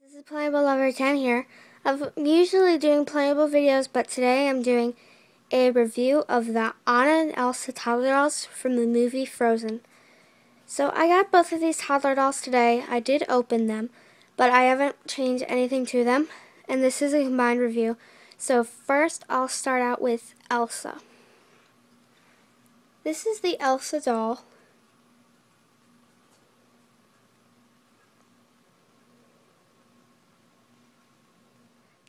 This is Playable Lover 10 here. I'm usually doing playable videos, but today I'm doing a review of the Anna and Elsa toddler dolls from the movie Frozen. So I got both of these toddler dolls today. I did open them, but I haven't changed anything to them, and this is a combined review. So first I'll start out with Elsa. This is the Elsa doll.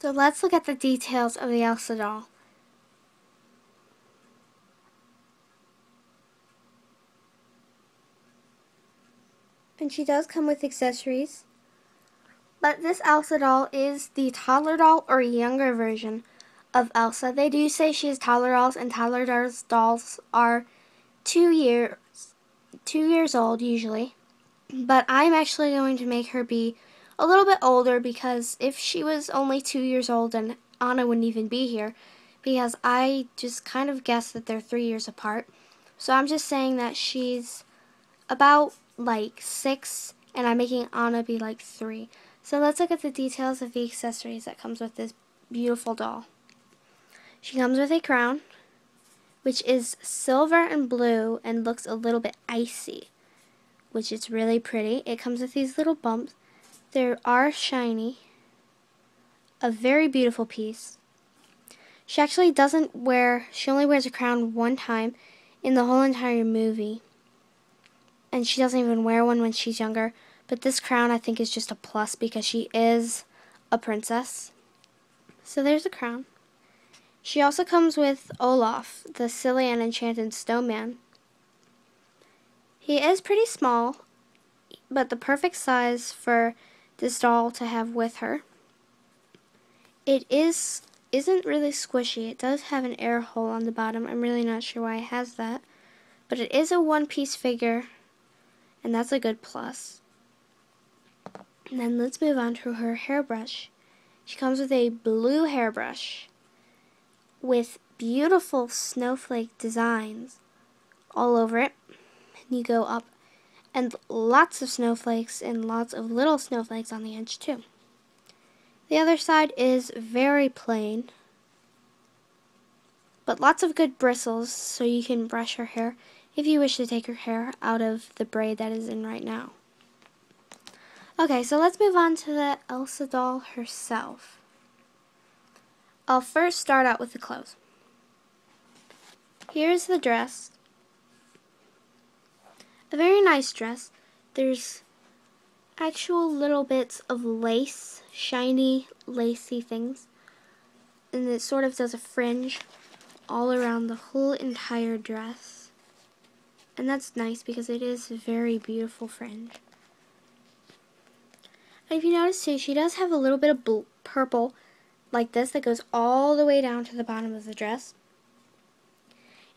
So let's look at the details of the Elsa doll. And she does come with accessories. But this Elsa doll is the toddler doll or younger version of Elsa. They do say she has toddler dolls, and toddler dolls are 2 years old usually. But I'm actually going to make her be a little bit older, because if she was only 2 years old, then Anna wouldn't even be here, because I just kind of guessed that they're 3 years apart. So I'm just saying that she's about like 6, and I'm making Anna be like 3. So let's look at the details of the accessories that comes with this beautiful doll. She comes with a crown, which is silver and blue and looks a little bit icy, which is really pretty. It comes with these little bumps. They are shiny. A very beautiful piece. She actually she only wears a crown one time in the whole entire movie. And she doesn't even wear one when she's younger. But this crown, I think, is just a plus because she is a princess. So there's a crown. She also comes with Olaf, the silly and enchanted snowman. He is pretty small, but the perfect size for this doll to have with her. It isn't really squishy. It does have an air hole on the bottom. I'm really not sure why it has that. But it is a one-piece figure, and that's a good plus. And then let's move on to her hairbrush. She comes with a blue hairbrush with beautiful snowflake designs all over it. And you go up, and lots of snowflakes and lots of little snowflakes on the edge too. The other side is very plain, but lots of good bristles, so you can brush her hair if you wish to take her hair out of the braid that is in right now. Okay, so let's move on to the Elsa doll herself. I'll first start out with the clothes. Here's the dress. A very nice dress. There's actual little bits of lace, shiny, lacy things. And it sort of does a fringe all around the whole entire dress. And that's nice because it is a very beautiful fringe. And if you notice too, she does have a little bit of purple like this that goes all the way down to the bottom of the dress.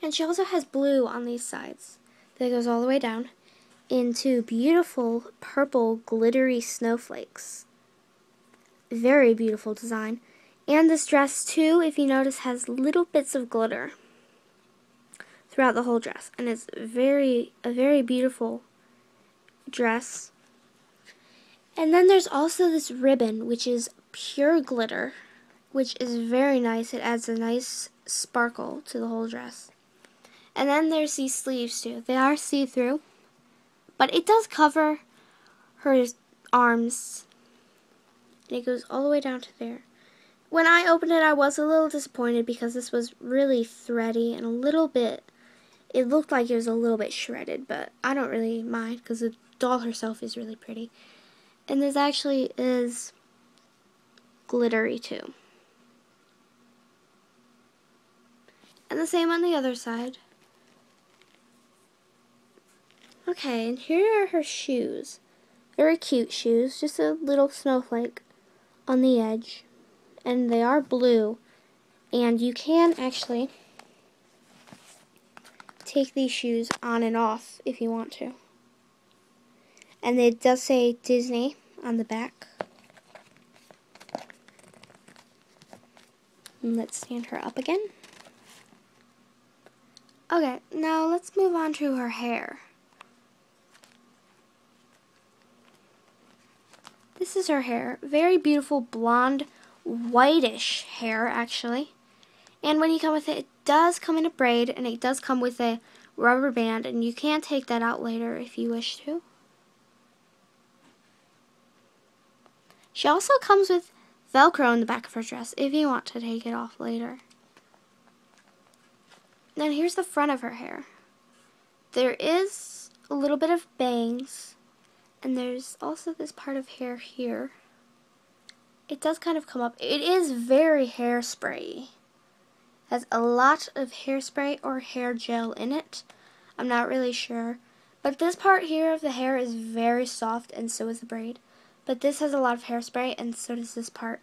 And she also has blue on these sides that goes all the way down into beautiful purple glittery snowflakes. Very beautiful design. And this dress too, if you notice, has little bits of glitter throughout the whole dress. And it's a very beautiful dress. And then there's also this ribbon, which is pure glitter, which is very nice. It adds a nice sparkle to the whole dress. And then there's these sleeves too. They are see-through, but it does cover her arms. And it goes all the way down to there. When I opened it, I was a little disappointed because this was really thready and a little bit, it looked like it was a little bit shredded, but I don't really mind because the doll herself is really pretty. And this actually is glittery too. And the same on the other side. Okay, and here are her shoes. Very cute shoes, just a little snowflake on the edge. And they are blue. And you can actually take these shoes on and off if you want to. And it does say Disney on the back. And let's stand her up again. Okay, now let's move on to her hair. This is her hair. Very beautiful blonde, whitish hair, actually. And when you come with it, it does come in a braid, and it does come with a rubber band, and you can take that out later if you wish to. She also comes with Velcro in the back of her dress if you want to take it off later. Then here's the front of her hair. There is a little bit of bangs, and there's also this part of hair here. It does kind of come up. It is very hairspray. Has a lot of hairspray or hair gel in it. I'm not really sure. But this part here of the hair is very soft, and so is the braid. But this has a lot of hairspray, and so does this part.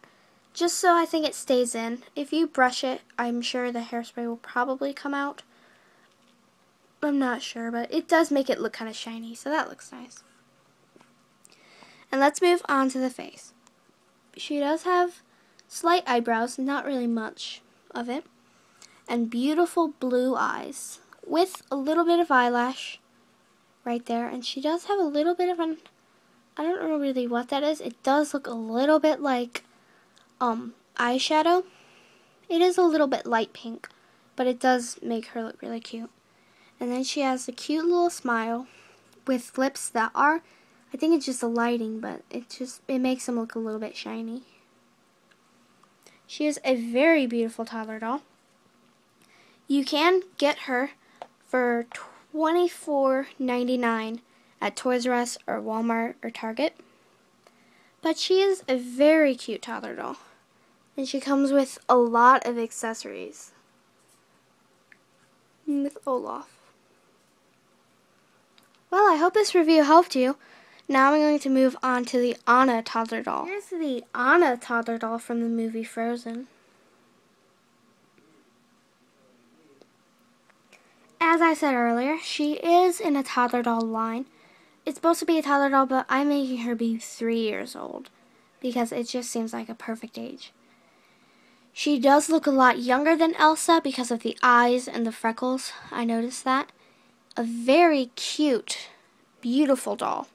Just so I think it stays in. If you brush it, I'm sure the hairspray will probably come out. I'm not sure, but it does make it look kind of shiny, so that looks nice. And let's move on to the face. She does have slight eyebrows, not really much of it, and beautiful blue eyes with a little bit of eyelash right there. And she does have a little bit of an, I don't know really what that is. It does look a little bit like eyeshadow. It is a little bit light pink, but it does make her look really cute. And then she has a cute little smile with lips that are, I think it's just the lighting, but it makes them look a little bit shiny. She is a very beautiful toddler doll. You can get her for $24.99 at Toys R Us or Walmart or Target. But she is a very cute toddler doll. And she comes with a lot of accessories. With Olaf. Well, I hope this review helped you. Now I'm going to move on to the Anna toddler doll. Here's the Anna toddler doll from the movie Frozen. As I said earlier, she is in a toddler doll line. It's supposed to be a toddler doll, but I'm making her be 3 years old because it just seems like a perfect age. She does look a lot younger than Elsa because of the eyes and the freckles. I noticed that. A very cute, beautiful doll.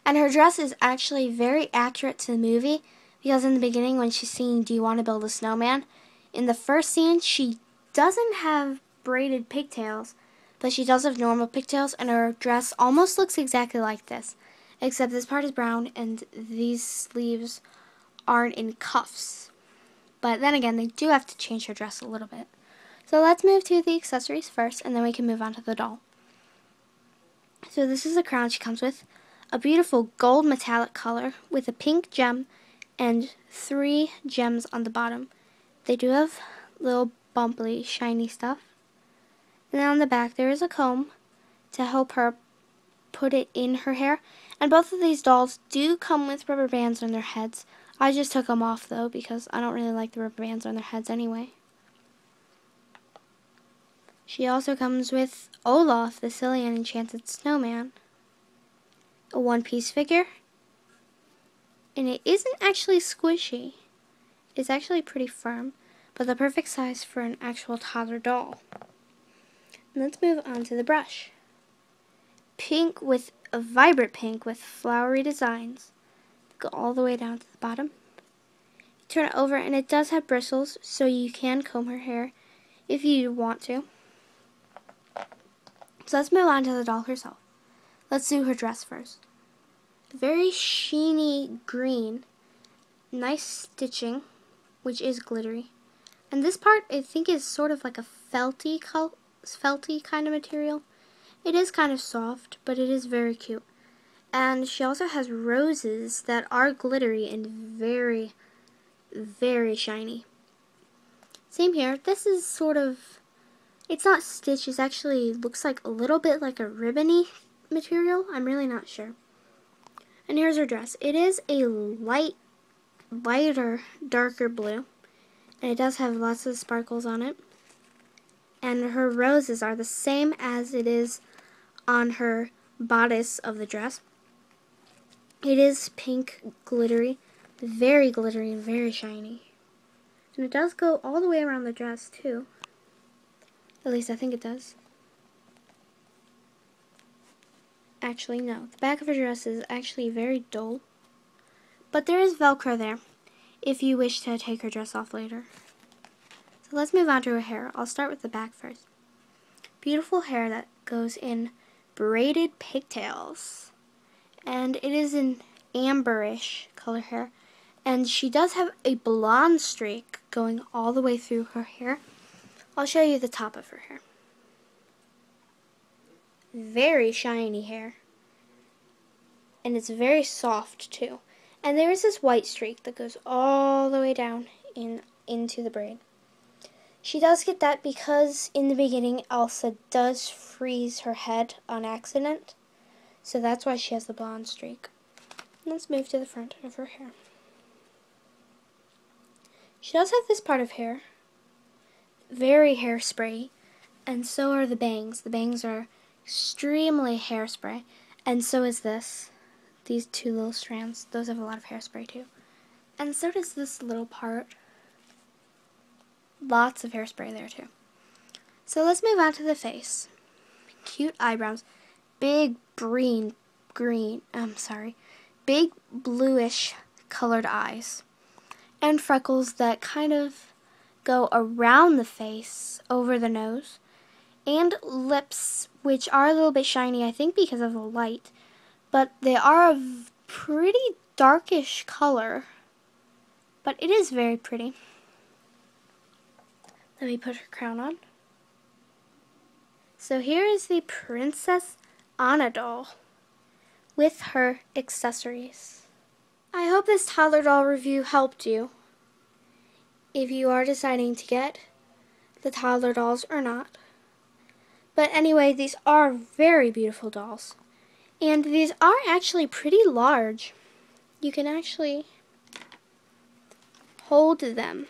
And her dress is actually very accurate to the movie because in the beginning when she's singing "Do You Want to Build a Snowman?" in the first scene she doesn't have braided pigtails, but she does have normal pigtails, and her dress almost looks exactly like this, except this part is brown and these sleeves aren't in cuffs. But then again, they do have to change her dress a little bit. So let's move to the accessories first, and then we can move on to the doll. So this is the crown she comes with. A beautiful gold metallic color with a pink gem and 3 gems on the bottom. They do have little bumpy, shiny stuff. And then on the back there is a comb to help her put it in her hair. And both of these dolls do come with rubber bands on their heads. I just took them off though because I don't really like the rubber bands on their heads anyway. She also comes with Olaf, the silly and enchanted snowman. A one-piece figure. And it isn't actually squishy. It's actually pretty firm, but the perfect size for an actual toddler doll. And let's move on to the brush. Pink with a vibrant pink with flowery designs. Go all the way down to the bottom. You turn it over and it does have bristles, so you can comb her hair if you want to. So let's move on to the doll herself. Let's do her dress first. Very sheeny green, nice stitching, which is glittery. And this part I think is sort of like a felty kind of material. It is kind of soft, but it is very cute. And she also has roses that are glittery and very, very shiny. Same here. This is sort of, it's not stitched, it actually looks like a little bit like a ribbony material. I'm really not sure. And here's her dress. It is a lighter, darker blue. And it does have lots of sparkles on it. And her roses are the same as it is on her bodice of the dress. It is pink, glittery, and very shiny. And it does go all the way around the dress too. At least I think it does. Actually, no. The back of her dress is actually very dull. but there is Velcro there if you wish to take her dress off later. So let's move on to her hair. I'll start with the back first. Beautiful hair that goes in braided pigtails. And it is an amberish color hair. And she does have a blonde streak going all the way through her hair. I'll show you the top of her hair. Very shiny hair. And it's very soft too. And there is this white streak that goes all the way down into the braid. She does get that because in the beginning Elsa does freeze her head on accident. So that's why she has the blonde streak. Let's move to the front of her hair. She does have this part of hair, very hairspray, and so are the bangs. The bangs are extremely hairspray, and so is this. These two little strands, those have a lot of hairspray too. And so does this little part. Lots of hairspray there too. So let's move on to the face. Cute eyebrows, big big bluish colored eyes. And freckles that kind of go around the face, over the nose, and lips, which are a little bit shiny, I think because of the light, but they are a pretty darkish color, but it is very pretty. Let me put her crown on. So here is the Princess Anna doll with her accessories. I hope this toddler doll review helped you if you are deciding to get the toddler dolls or not. But anyway, these are very beautiful dolls. And these are actually pretty large. You can actually hold them.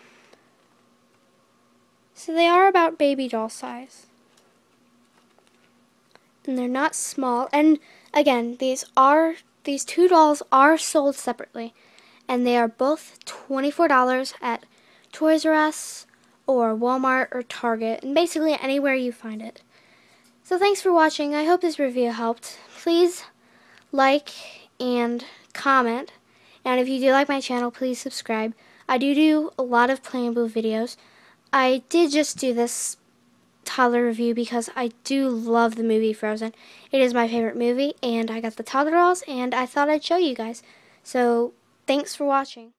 So they are about baby doll size. And they're not small. And again, these two dolls are sold separately, and they are both $24 at Toys R Us or Walmart or Target, and basically anywhere you find it. So thanks for watching. I hope this review helped. Please like and comment, and if you do like my channel, please subscribe. I do a lot of Playable videos. I did just do this toddler review because I do love the movie Frozen. It is my favorite movie, and I got the toddler dolls, and I thought I'd show you guys. So thanks for watching.